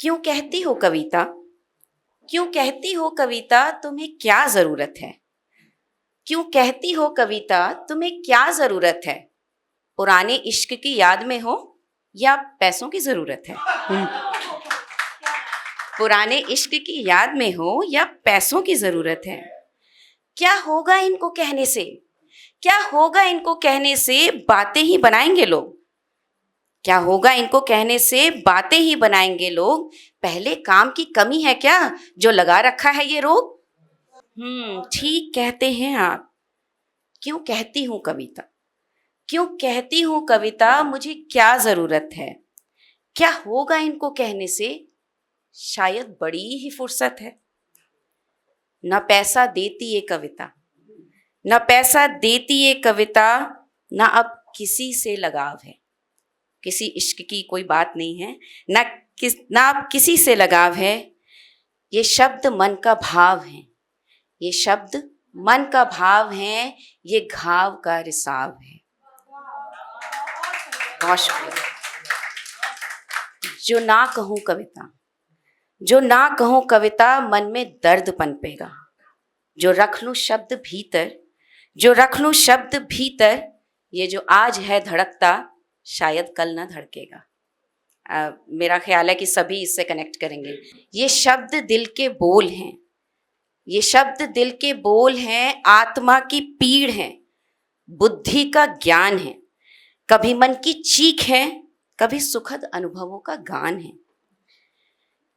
क्यों कहती हो कविता, क्यों कहती हो कविता तुम्हें क्या जरूरत है? क्यों कहती हो कविता तुम्हें क्या जरूरत है? पुराने इश्क की याद में हो या पैसों की जरूरत है? पुराने इश्क की याद में हो या पैसों की जरूरत है? क्या होगा इनको कहने से, क्या होगा इनको कहने से बातें ही बनाएंगे लोग। क्या होगा इनको कहने से बातें ही बनाएंगे लोग। पहले काम की कमी है क्या जो लगा रखा है ये रोग? ठीक कहते हैं आप। क्यों कहती हूँ कविता, क्यों कहती हूँ कविता मुझे क्या जरूरत है? क्या होगा इनको कहने से शायद बड़ी ही फुर्सत है। न पैसा देती ये कविता, न पैसा देती ये कविता, न अब किसी से लगाव है। किसी इश्क की कोई बात नहीं है, ना अब किसी से लगाव है। ये शब्द मन का भाव है, ये शब्द मन का भाव है, ये घाव का रिसाव है। बहुत शुक्रिया। जो ना कहूँ कविता, जो ना कहूँ कविता मन में दर्द पनपेगा। जो रख लूँ शब्द भीतर, जो रख लूँ शब्द भीतर, ये जो आज है धड़कता शायद कल ना धड़केगा। मेरा ख्याल है कि सभी इससे कनेक्ट करेंगे। ये शब्द दिल के बोल हैं, ये शब्द दिल के बोल हैं, आत्मा की पीड़ है, बुद्धि का ज्ञान है, कभी मन की चीख है, कभी सुखद अनुभवों का गान है।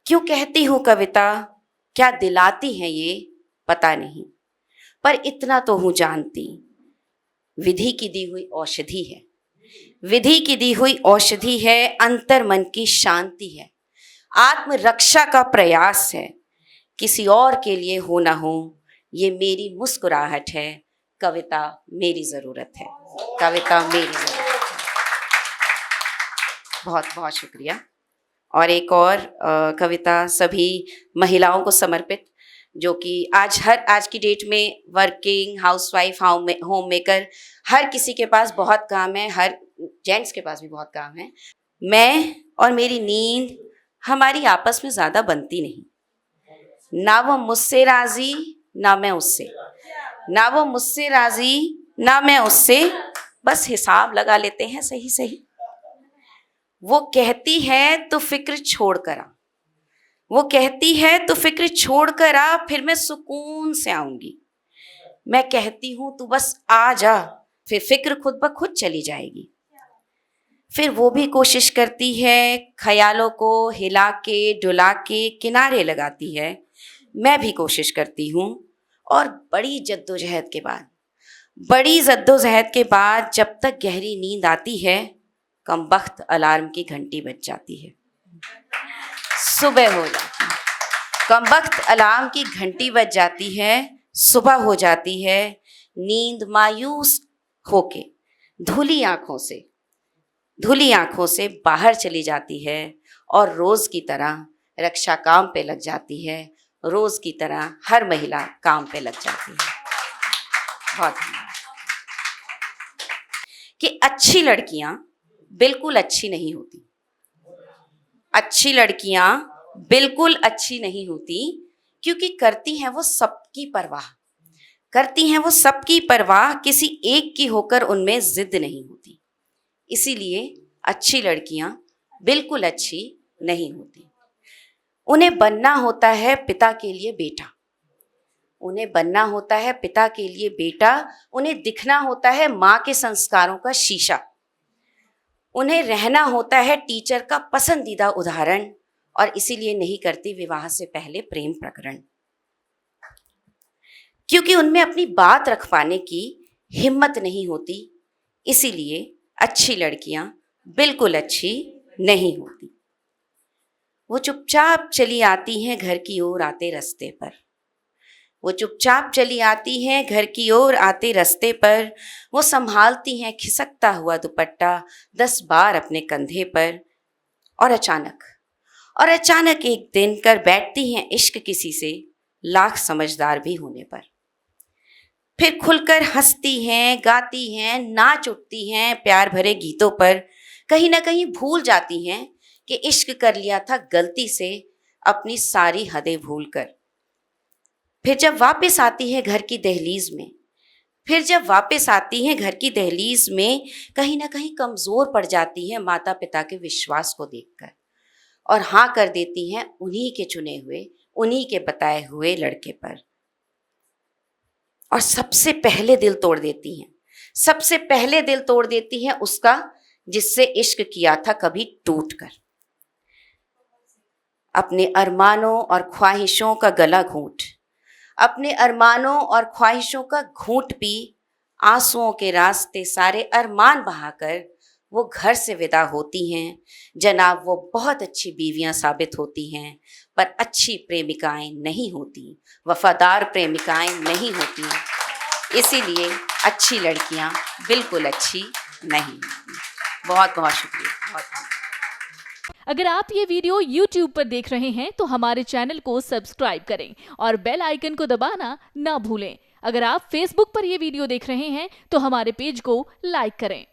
क्यों कहती हूँ कविता, क्या दिलाती है ये पता नहीं, पर इतना तो हूँ जानती, विधि की दी हुई औषधि है, विधि की दी हुई औषधि है, अंतर मन की शांति है, आत्म रक्षा का प्रयास है। किसी और के लिए हो ना हो ये मेरी मुस्कुराहट है, कविता मेरी ज़रूरत है, कविता मेरी ज़रूरत है। बहुत बहुत शुक्रिया। और एक और कविता सभी महिलाओं को समर्पित, जो कि आज की डेट में वर्किंग हाउसवाइफ, होम मेकर, हर किसी के पास बहुत काम है, हर जेंट्स के पास भी बहुत काम है। मैं और मेरी नींद हमारी आपस में ज़्यादा बनती नहीं, ना वो मुझसे राज़ी ना मैं उससे, ना वो मुझसे राज़ी ना मैं उससे, बस हिसाब लगा लेते हैं सही सही। वो कहती है तो फिक्र छोड़ कर आ, वो कहती है तो फिक्र छोड़ कर आ, फिर मैं सुकून से आऊंगी। मैं कहती हूँ तू बस आ जा, फिर फिक्र खुद ब खुद चली जाएगी। फिर वो भी कोशिश करती है, ख्यालों को हिला के डुला के किनारे लगाती है। मैं भी कोशिश करती हूँ, और बड़ी जद्दोजहद के बाद जब तक गहरी नींद आती है, कमबख्त अलार्म की घंटी बज जाती है। सुबह हो जाती है, कमबख्त अलार्म की घंटी बज जाती है, सुबह हो जाती है। नींद मायूस होके धुली आंखों से बाहर चली जाती है, और रोज की तरह रक्षा काम पे लग जाती है। रोज की तरह हर महिला काम पे लग जाती है। बहुत धन्यवाद। कि अच्छी लड़कियां बिल्कुल अच्छी नहीं होती, अच्छी लड़कियां बिल्कुल अच्छी नहीं होती, क्योंकि करती हैं वो सबकी परवाह, करती हैं वो सबकी परवाह, किसी एक की होकर उनमें जिद नहीं होती। इसीलिए अच्छी लड़कियां बिल्कुल अच्छी नहीं होती। उन्हें बनना होता है पिता के लिए बेटा, उन्हें बनना होता है पिता के लिए बेटा, उन्हें दिखना होता है माँ के संस्कारों का शीशा, उन्हें रहना होता है टीचर का पसंदीदा उदाहरण, और इसीलिए नहीं करती विवाह से पहले प्रेम प्रकरण, क्योंकि उनमें अपनी बात रख पाने की हिम्मत नहीं होती। इसीलिए अच्छी लड़कियां बिल्कुल अच्छी नहीं होती। वो चुपचाप चली आती हैं घर की ओर आते रास्ते पर, वो चुपचाप चली आती हैं घर की ओर आते रास्ते पर। वो संभालती हैं खिसकता हुआ दुपट्टा 10 बार अपने कंधे पर, और अचानक एक दिन कर बैठती हैं इश्क किसी से, लाख समझदार भी होने पर। फिर खुलकर हंसती हैं, गाती हैं, नाच उठती हैं प्यार भरे गीतों पर। कहीं ना कहीं भूल जाती हैं कि इश्क कर लिया था गलती से अपनी सारी हदें भूल कर। फिर जब वापस आती है घर की दहलीज में, फिर जब वापस आती हैं घर की दहलीज में, कहीं ना कहीं कमज़ोर पड़ जाती हैं माता पिता के विश्वास को देखकर, और हाँ कर देती हैं उन्हीं के चुने हुए, उन्हीं के बताए हुए लड़के पर। और सबसे पहले दिल तोड़ देती हैं, सबसे पहले दिल तोड़ देती हैं उसका जिससे इश्क किया था कभी टूट कर। अपने अरमानों और ख्वाहिशों का गला घूंट, अपने अरमानों और ख्वाहिशों का घूंट पी, आंसुओं के रास्ते सारे अरमान बहाकर वो घर से विदा होती हैं। जनाब वो बहुत अच्छी बीवियां साबित होती हैं, पर अच्छी प्रेमिकाएं नहीं होती, वफादार प्रेमिकाएं नहीं होती, इसीलिए अच्छी लड़कियां बिल्कुल अच्छी नहीं। बहुत बहुत शुक्रिया। बहुत अगर आप ये वीडियो YouTube पर देख रहे हैं तो हमारे चैनल को सब्सक्राइब करें और बेल आइकन को दबाना ना भूलें। अगर आप Facebook पर ये वीडियो देख रहे हैं तो हमारे पेज को लाइक करें।